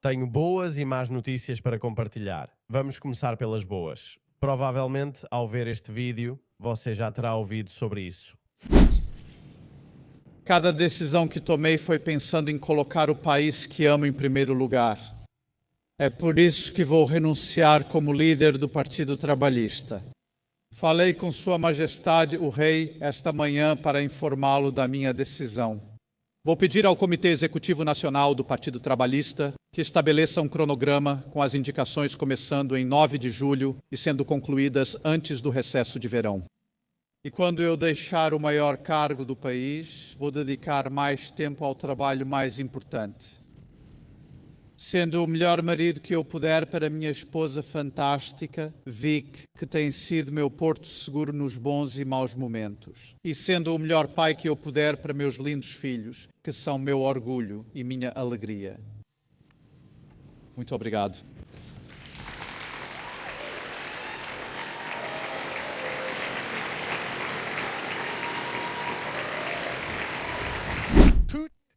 Tenho boas e más notícias para compartilhar. Vamos começar pelas boas. Provavelmente, ao ver este vídeo, você já terá ouvido sobre isso. Cada decisão que tomei foi pensando em colocar o país que amo em primeiro lugar. É por isso que vou renunciar como líder do Partido Trabalhista. Falei com Sua Majestade, o Rei, esta manhã para informá-lo da minha decisão. Vou pedir ao Comitê Executivo Nacional do Partido Trabalhista que estabeleça um cronograma com as indicações começando em 9 de julho e sendo concluídas antes do recesso de verão. E quando eu deixar o maior cargo do país, vou dedicar mais tempo ao trabalho mais importante. Sendo o melhor marido que eu puder para minha esposa fantástica, Vic, que tem sido meu porto seguro nos bons e maus momentos. E sendo o melhor pai que eu puder para meus lindos filhos, que são meu orgulho e minha alegria. Muito obrigado.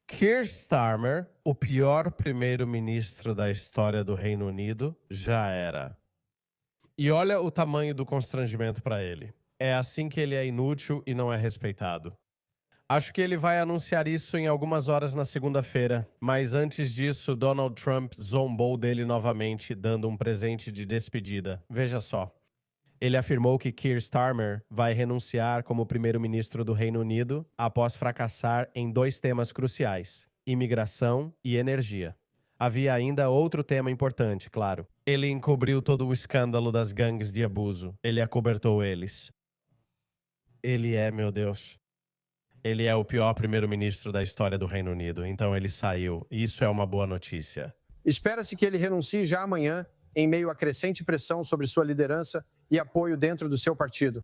Keir Starmer, o pior primeiro-ministro da história do Reino Unido, já era. E olha o tamanho do constrangimento para ele. É assim que ele é inútil e não é respeitado. Acho que ele vai anunciar isso em algumas horas na segunda-feira, mas antes disso, Donald Trump zombou dele novamente, dando um presente de despedida. Veja só. Ele afirmou que Keir Starmer vai renunciar como primeiro-ministro do Reino Unido após fracassar em 2 temas cruciais: imigração e energia. Havia ainda outro tema importante, claro. Ele encobriu todo o escândalo das gangues de abuso. Ele acobertou eles. Meu Deus. Ele é o pior primeiro-ministro da história do Reino Unido, então ele saiu. Isso é uma boa notícia. Espera-se que ele renuncie já amanhã, em meio à crescente pressão sobre sua liderança e apoio dentro do seu partido.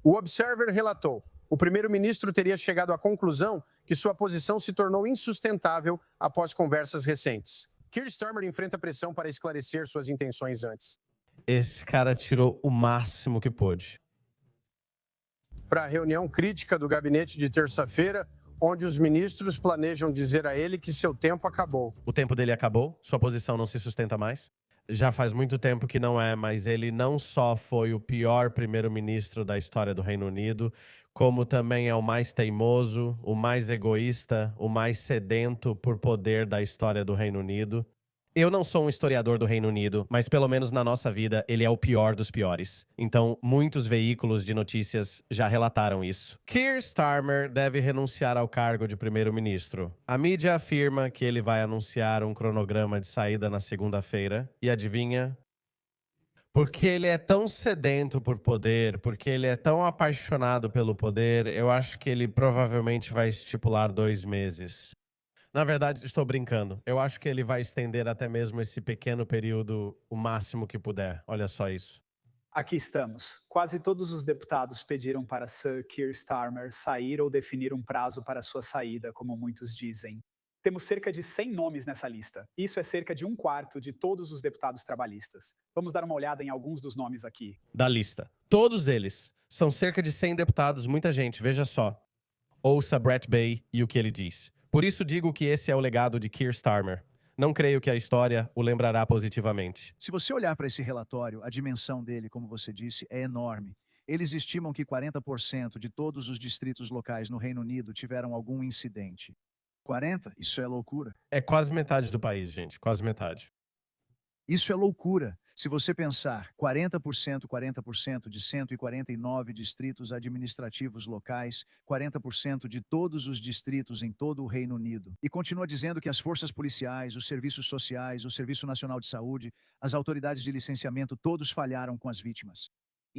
O Observer relatou: o primeiro-ministro teria chegado à conclusão que sua posição se tornou insustentável após conversas recentes. Keir Starmer enfrenta pressão para esclarecer suas intenções antes. Esse cara tirou o máximo que pôde. Para a reunião crítica do gabinete de terça-feira, onde os ministros planejam dizer a ele que seu tempo acabou. O tempo dele acabou? Sua posição não se sustenta mais? Já faz muito tempo que não é, mas ele não só foi o pior primeiro-ministro da história do Reino Unido, como também é o mais teimoso, o mais egoísta, o mais sedento por poder da história do Reino Unido. Eu não sou um historiador do Reino Unido, mas pelo menos na nossa vida ele é o pior dos piores. Então, muitos veículos de notícias já relataram isso. Keir Starmer deve renunciar ao cargo de primeiro-ministro. A mídia afirma que ele vai anunciar um cronograma de saída na segunda-feira. E adivinha? Porque ele é tão sedento por poder, porque ele é tão apaixonado pelo poder, eu acho que ele provavelmente vai estipular 2 meses. Na verdade, estou brincando. Eu acho que ele vai estender até mesmo esse pequeno período o máximo que puder. Olha só isso. Aqui estamos. Quase todos os deputados pediram para Sir Keir Starmer sair ou definir um prazo para sua saída, como muitos dizem. Temos cerca de 100 nomes nessa lista. Isso é cerca de 1/4 de todos os deputados trabalhistas. Vamos dar uma olhada em alguns dos nomes aqui. Da lista. Todos eles. São cerca de 100 deputados, muita gente, veja só. Ouça Brett Bey e o que ele diz. Por isso digo que esse é o legado de Keir Starmer. Não creio que a história o lembrará positivamente. Se você olhar para esse relatório, a dimensão dele, como você disse, é enorme. Eles estimam que 40% de todos os distritos locais no Reino Unido tiveram algum incidente. 40? Isso é loucura. É quase metade do país, gente. Quase metade. Isso é loucura. Se você pensar 40% de 149 distritos administrativos locais, 40% de todos os distritos em todo o Reino Unido. E continua dizendo que as forças policiais, os serviços sociais, o Serviço Nacional de Saúde, as autoridades de licenciamento, todos falharam com as vítimas.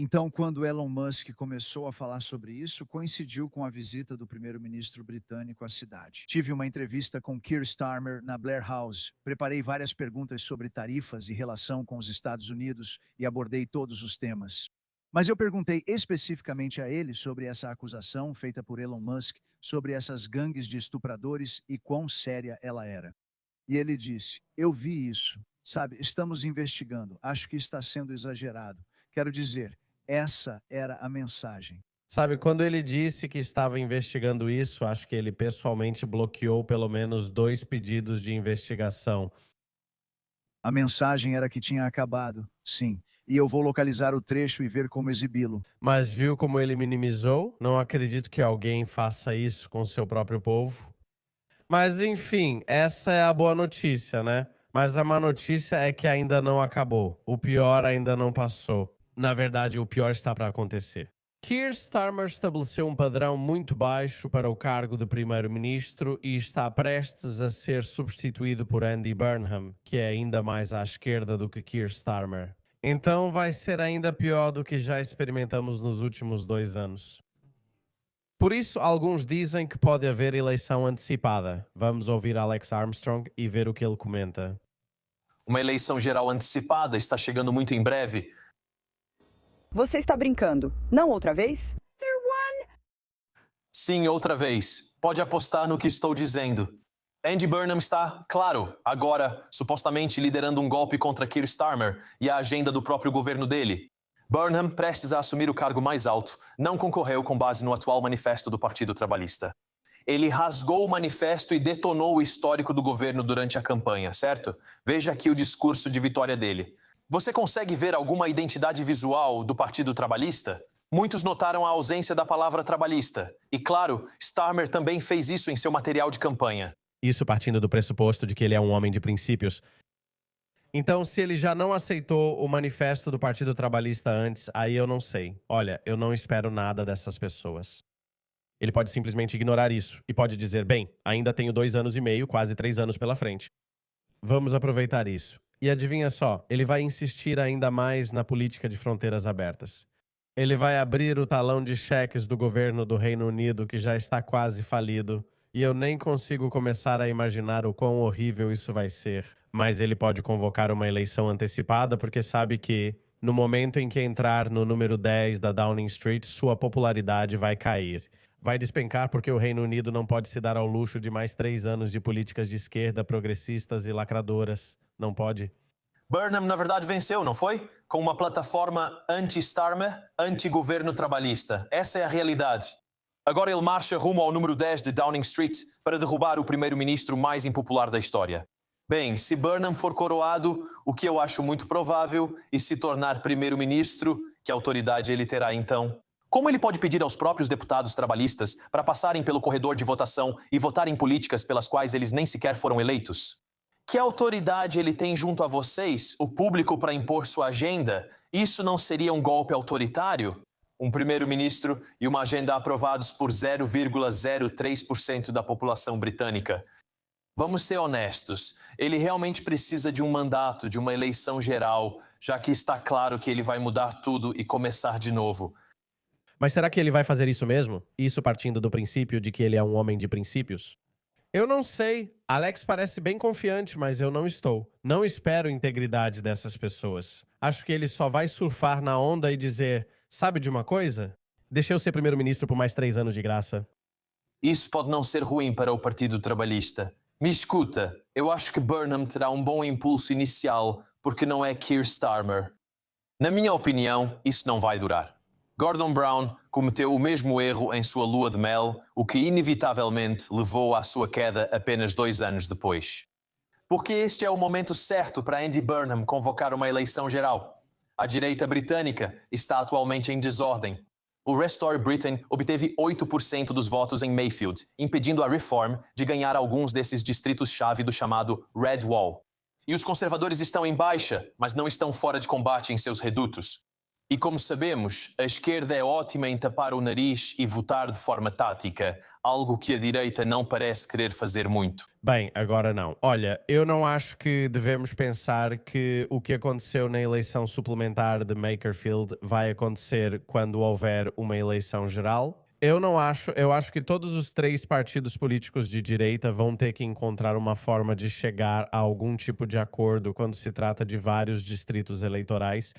Então, quando Elon Musk começou a falar sobre isso, coincidiu com a visita do primeiro-ministro britânico à cidade. Tive uma entrevista com Keir Starmer na Blair House. Preparei várias perguntas sobre tarifas e relação com os Estados Unidos e abordei todos os temas. Mas eu perguntei especificamente a ele sobre essa acusação feita por Elon Musk sobre essas gangues de estupradores e quão séria ela era. E ele disse: "Eu vi isso. Sabe, estamos investigando. Acho que está sendo exagerado. Quero dizer, essa era a mensagem." Sabe, quando ele disse que estava investigando isso, acho que ele pessoalmente bloqueou pelo menos 2 pedidos de investigação. A mensagem era que tinha acabado, sim, e eu vou localizar o trecho e ver como exibi-lo. Mas viu como ele minimizou? Não acredito que alguém faça isso com seu próprio povo. Mas enfim, essa é a boa notícia, né? Mas a má notícia é que ainda não acabou. O pior ainda não passou. Na verdade, o pior está para acontecer. Keir Starmer estabeleceu um padrão muito baixo para o cargo de primeiro-ministro e está prestes a ser substituído por Andy Burnham, que é ainda mais à esquerda do que Keir Starmer. Então vai ser ainda pior do que já experimentamos nos últimos 2 anos. Por isso, alguns dizem que pode haver eleição antecipada. Vamos ouvir Alex Armstrong e ver o que ele comenta. Uma eleição geral antecipada está chegando muito em breve. Você está brincando? Não outra vez? Sim, outra vez. Pode apostar no que estou dizendo. Andy Burnham está, claro, agora, supostamente liderando um golpe contra Keir Starmer e a agenda do próprio governo dele. Burnham, prestes a assumir o cargo mais alto, não concorreu com base no atual manifesto do Partido Trabalhista. Ele rasgou o manifesto e detonou o histórico do governo durante a campanha, certo? Veja aqui o discurso de vitória dele. Você consegue ver alguma identidade visual do Partido Trabalhista? Muitos notaram a ausência da palavra trabalhista. E claro, Starmer também fez isso em seu material de campanha. Isso partindo do pressuposto de que ele é um homem de princípios. Então, se ele já não aceitou o manifesto do Partido Trabalhista antes, aí eu não sei. Olha, eu não espero nada dessas pessoas. Ele pode simplesmente ignorar isso e pode dizer, bem, ainda tenho 2 anos e meio, quase 3 anos pela frente. Vamos aproveitar isso. E adivinha só, ele vai insistir ainda mais na política de fronteiras abertas. Ele vai abrir o talão de cheques do governo do Reino Unido, que já está quase falido, e eu nem consigo começar a imaginar o quão horrível isso vai ser. Mas ele pode convocar uma eleição antecipada porque sabe que, no momento em que entrar no número 10 da Downing Street, sua popularidade vai cair. Vai despencar porque o Reino Unido não pode se dar ao luxo de mais 3 anos de políticas de esquerda, progressistas e lacradoras. Não pode. Burnham, na verdade, venceu, não foi? Com uma plataforma anti-Starmer, anti-governo trabalhista. Essa é a realidade. Agora ele marcha rumo ao número 10 de Downing Street para derrubar o primeiro-ministro mais impopular da história. Bem, se Burnham for coroado, o que eu acho muito provável, e se tornar primeiro-ministro, que autoridade ele terá então? Como ele pode pedir aos próprios deputados trabalhistas para passarem pelo corredor de votação e votarem em políticas pelas quais eles nem sequer foram eleitos? Que autoridade ele tem junto a vocês, o público, para impor sua agenda? Isso não seria um golpe autoritário? Um primeiro-ministro e uma agenda aprovados por 0,03% da população britânica. Vamos ser honestos, ele realmente precisa de um mandato, de uma eleição geral, já que está claro que ele vai mudar tudo e começar de novo. Mas será que ele vai fazer isso mesmo? Isso partindo do princípio de que ele é um homem de princípios? Eu não sei. Alex parece bem confiante, mas eu não estou. Não espero integridade dessas pessoas. Acho que ele só vai surfar na onda e dizer, sabe de uma coisa? Deixa eu ser primeiro-ministro por mais 3 anos de graça. Isso pode não ser ruim para o Partido Trabalhista. Me escuta, eu acho que Burnham terá um bom impulso inicial porque não é Keir Starmer. Na minha opinião, isso não vai durar. Gordon Brown cometeu o mesmo erro em sua lua de mel, o que inevitavelmente levou à sua queda apenas 2 anos depois. Porque este é o momento certo para Andy Burnham convocar uma eleição geral. A direita britânica está atualmente em desordem. O Restore Britain obteve 8% dos votos em Mayfield, impedindo a Reform de ganhar alguns desses distritos-chave do chamado Red Wall. E os conservadores estão em baixa, mas não estão fora de combate em seus redutos. E como sabemos, a esquerda é ótima em tapar o nariz e votar de forma tática, algo que a direita não parece querer fazer muito. Bem, agora não. Olha, eu não acho que devemos pensar que o que aconteceu na eleição suplementar de Makerfield vai acontecer quando houver uma eleição geral. Eu não acho. Eu acho que todos os 3 partidos políticos de direita vão ter que encontrar uma forma de chegar a algum tipo de acordo quando se trata de vários distritos eleitorais.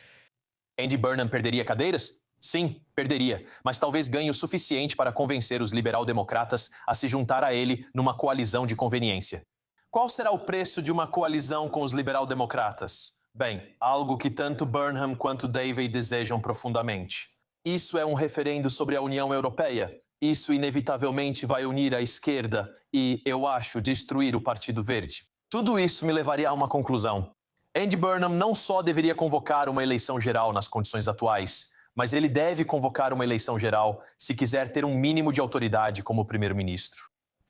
Andy Burnham perderia cadeiras? Sim, perderia, mas talvez ganhe o suficiente para convencer os liberal-democratas a se juntar a ele numa coalizão de conveniência. Qual será o preço de uma coalizão com os liberal-democratas? Bem, algo que tanto Burnham quanto Davey desejam profundamente. Isso é um referendo sobre a União Europeia. Isso inevitavelmente vai unir a esquerda e, eu acho, destruir o Partido Verde. Tudo isso me levaria a uma conclusão. Andy Burnham não só deveria convocar uma eleição geral nas condições atuais, mas ele deve convocar uma eleição geral se quiser ter um mínimo de autoridade como primeiro-ministro.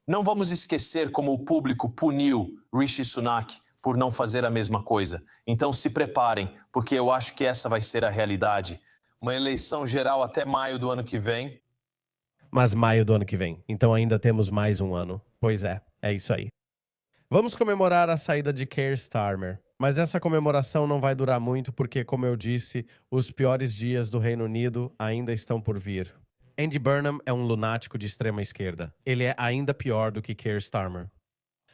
Não vamos esquecer como o público puniu Rishi Sunak por não fazer a mesma coisa. Então se preparem, porque eu acho que essa vai ser a realidade. Uma eleição geral até maio do ano que vem. Mas maio do ano que vem. Então ainda temos mais um ano. Pois é isso aí. Vamos comemorar a saída de Keir Starmer. Mas essa comemoração não vai durar muito porque, como eu disse, os piores dias do Reino Unido ainda estão por vir. Andy Burnham é um lunático de extrema esquerda. Ele é ainda pior do que Keir Starmer.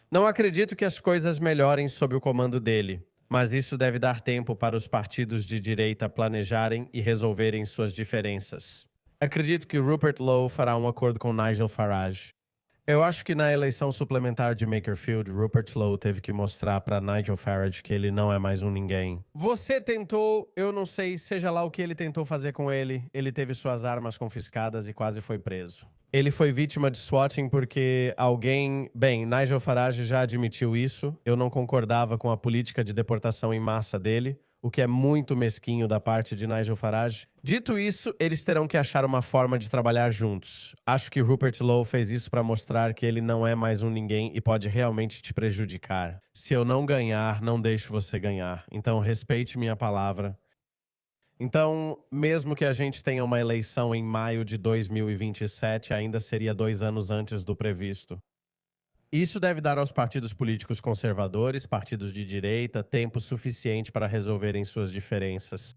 Não acredito que as coisas melhorem sob o comando dele, mas isso deve dar tempo para os partidos de direita planejarem e resolverem suas diferenças. Acredito que Rupert Lowe fará um acordo com Nigel Farage. Eu acho que na eleição suplementar de Makerfield, Rupert Lowe teve que mostrar para Nigel Farage que ele não é mais um ninguém. Você tentou, eu não sei, seja lá o que ele tentou fazer com ele teve suas armas confiscadas e quase foi preso. Ele foi vítima de swatting porque Nigel Farage já admitiu isso, eu não concordava com a política de deportação em massa dele, o que é muito mesquinho da parte de Nigel Farage. Dito isso, eles terão que achar uma forma de trabalhar juntos. Acho que Rupert Lowe fez isso para mostrar que ele não é mais um ninguém e pode realmente te prejudicar. Se eu não ganhar, não deixo você ganhar. Então, respeite minha palavra. Então, mesmo que a gente tenha uma eleição em maio de 2027, ainda seria 2 anos antes do previsto. Isso deve dar aos partidos políticos conservadores, partidos de direita, tempo suficiente para resolverem suas diferenças.